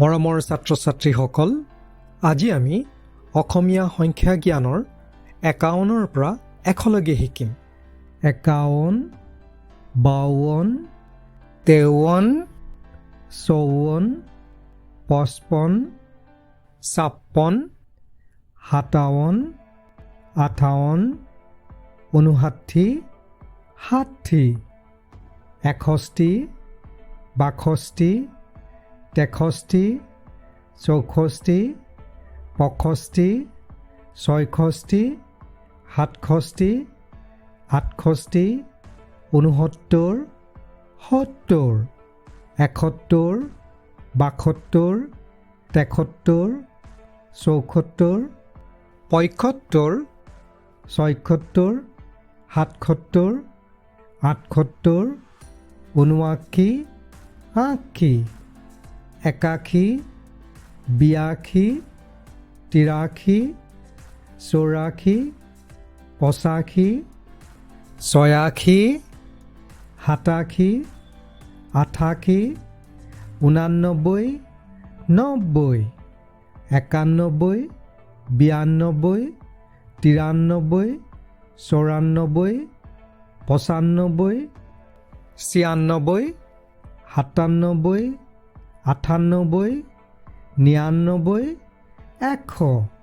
মৰমৰ ছাত্ৰ-ছাত্ৰীসকল, আজি আমি অসমীয়া সংখ্যা জ্ঞানৰ ৫১ৰ পৰা ১০০লৈকে শিকিম। ৫১, ৫২, ৫৩, ৫৪, ৫৫, ৫৬, ৫৭, ৫৮, ৫৯, ৬০, ৬১, ৬২, ৬৩, ৬৪, ৬৫, ৬৬, ৬৭, ৬৮, ৬৯, ৭০, ৭১, ৭২, ৭৩, ৭৪, ৭৫, ৭৬, ৭৭, ৭৮, ৭৯, ৮০, ৮১, ৮২, ৮৩, ৮৪, ৮৫, ৮৬, ৮৭, ৮৮, ৮৯, ৯০, ৯১, ৯২, ৯৩, ৯৪, ৯৫, ৯৬, ৯৭, ৯৮, ৯৯, ৯৯, ১০০।